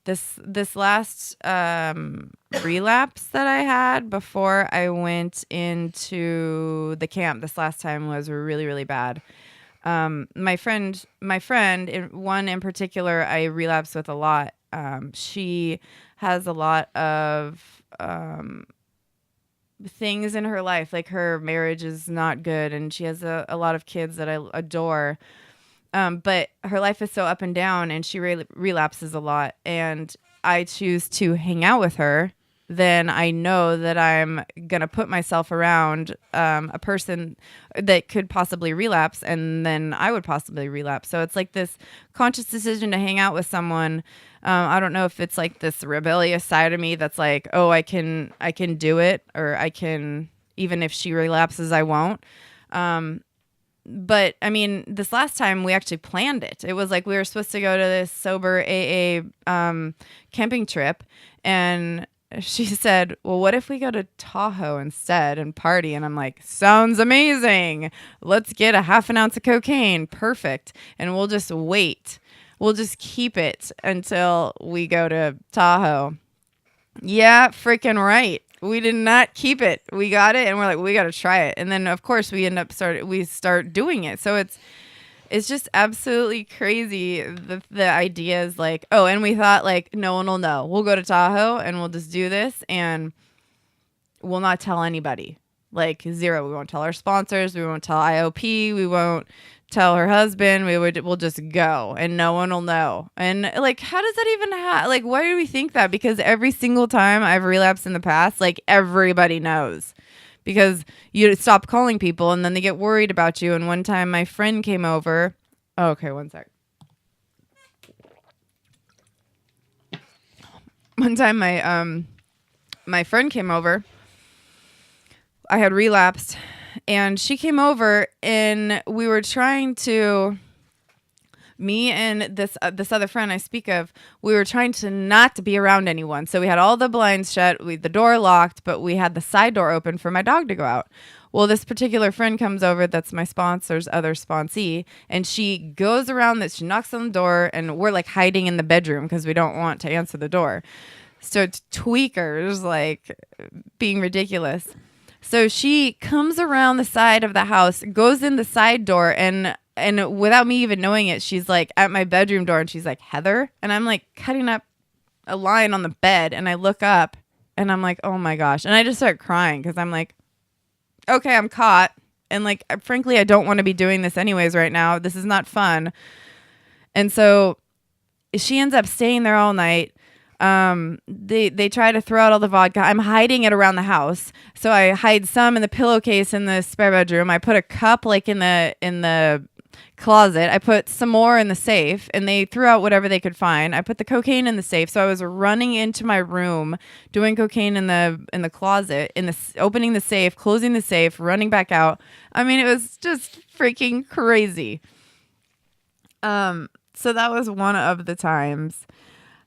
this last relapse that I had before I went into the camp this last time was really, really bad. My friend, one in particular, I relapse with a lot. She has a lot of things in her life, like her marriage is not good, and she has a lot of kids that I adore. But her life is so up and down, and she relapses a lot. And I choose to hang out with her, then I know that I'm gonna put myself around a person that could possibly relapse, and then I would possibly relapse. So it's like this conscious decision to hang out with someone. I don't know if it's like this rebellious side of me that's like, oh, I can do it, or I can, even if she relapses, I won't. But I mean, this last time we actually planned it. It was like we were supposed to go to this sober AA camping trip, and she said, "Well, what if we go to Tahoe instead and party?" And I'm like, "Sounds amazing. Let's get a half an ounce of cocaine. Perfect. And we'll just wait. We'll just keep it until we go to Tahoe." Yeah, freaking right. We did not keep it. We got it, and we're like, we got to try it. And then, of course, we start doing it. So it's just absolutely crazy. The idea is like, oh, and we thought like, no one will know. We'll go to Tahoe and we'll just do this, and we'll not tell anybody. Like zero. We won't tell our sponsors. We won't tell IOP. We won't tell her husband. We'll just go, and no one will know. And like, how does that even like, why do we think that? Because every single time I've relapsed in the past, like everybody knows, because you stop calling people and then they get worried about you. And one time my friend came over. Oh, okay, one sec. One time my friend came over. I had relapsed, and she came over, and we were trying to, me and this other friend I speak of, we were trying to not to be around anyone. So we had all the blinds shut, the door locked, but we had the side door open for my dog to go out. Well, this particular friend comes over, that's my sponsor's other sponsee, and she goes around this, she knocks on the door, and we're like hiding in the bedroom because we don't want to answer the door. So it's tweakers, like being ridiculous. So she comes around the side of the house, goes in the side door, and without me even knowing it, she's like at my bedroom door, and she's like, "Heather," and I'm like cutting up a line on the bed, and I look up, and I'm like, "Oh my gosh," and I just start crying because I'm like, "Okay, I'm caught," and like, frankly, I don't want to be doing this anyways right now. This is not fun, and so she ends up staying there all night. They try to throw out all the vodka. I'm hiding it around the house. So I hide some in the pillowcase in the spare bedroom. I put a cup like in the closet. I put some more in the safe, and they threw out whatever they could find. I put the cocaine in the safe. So I was running into my room, doing cocaine in the closet, opening the safe, closing the safe, running back out. I mean, it was just freaking crazy. So that was one of the times.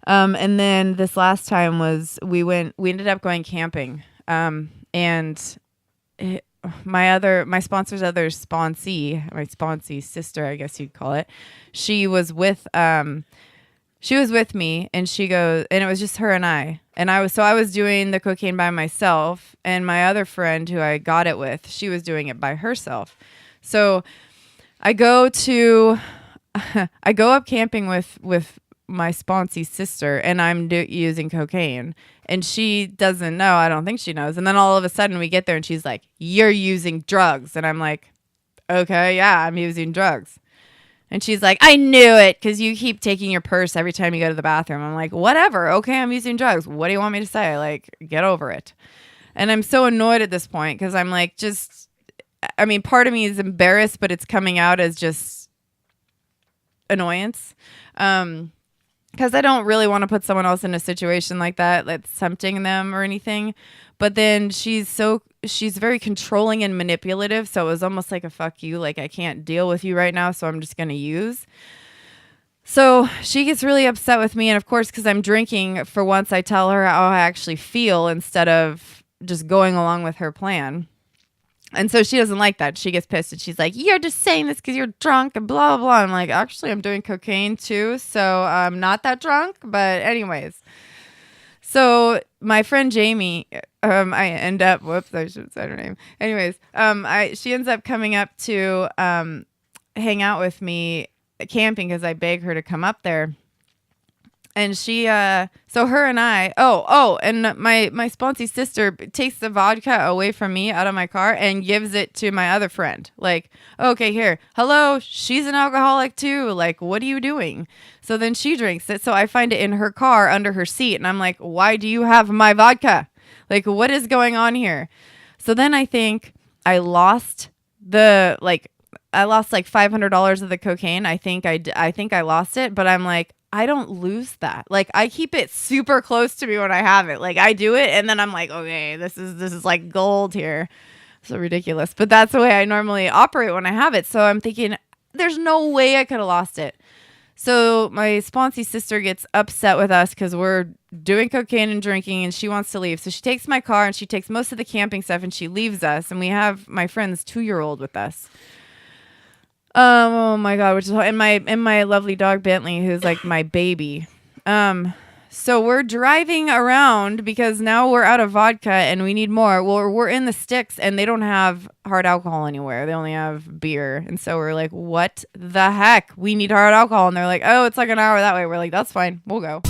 And then this last time was we ended up going camping. And my sponsor's other sponsee, my sponsee's sister, I guess you'd call it. She was with me, and she goes, and it was just her and I. And I was doing the cocaine by myself, and my other friend who I got it with, she was doing it by herself. So I go up camping with my sponsee's sister, and I'm using cocaine, and she doesn't know. I don't think she knows. And then all of a sudden we get there, and she's like, "You're using drugs." And I'm like, "Okay, yeah, I'm using drugs." And she's like, "I knew it, because you keep taking your purse every time you go to the bathroom." I'm like, "Whatever. Okay, I'm using drugs. What do you want me to say? Like, get over it." And I'm so annoyed at this point, because I'm like, part of me is embarrassed, but it's coming out as just annoyance. Because I don't really want to put someone else in a situation like that that's tempting them or anything. But then she's very controlling and manipulative. So it was almost like a fuck you. Like, I can't deal with you right now, so I'm just going to use. So she gets really upset with me. And of course, because I'm drinking, for once I tell her how I actually feel instead of just going along with her plan. And so she doesn't like that. She gets pissed and she's like, "You're just saying this because you're drunk and blah, blah, blah." I'm like, actually, I'm doing cocaine too. So I'm not that drunk. But, anyways. So my friend Jamie, I end up, whoops, I should say her name. Anyways, she ends up coming up to hang out with me camping because I beg her to come up there. And she, so her and I, and my sponsee sister takes the vodka away from me out of my car and gives it to my other friend. Like, okay, here, hello, she's an alcoholic too. Like, what are you doing? So then she drinks it. So I find it in her car under her seat. And I'm like, why do you have my vodka? Like, what is going on here? So then I think I lost like $500 of the cocaine. I think I lost it, but I'm like, I don't lose that. Like, I keep it super close to me when I have it. Like, I do it and then I'm like, okay, this is like gold here. So ridiculous. But that's the way I normally operate when I have it. So I'm thinking, there's no way I could have lost it. So my sponsee sister gets upset with us because we're doing cocaine and drinking and she wants to leave. So she takes my car and she takes most of the camping stuff and she leaves us. And we have my friend's 2-year-old with us. Oh my God, which is and my lovely dog Bentley, who's like my baby. So we're driving around because now we're out of vodka and we need more. Well, we're in the sticks and they don't have hard alcohol anywhere. They only have beer. And so we're like, what the heck? We need hard alcohol. And they're like, oh, it's like an hour that way. We're like, that's fine. We'll go.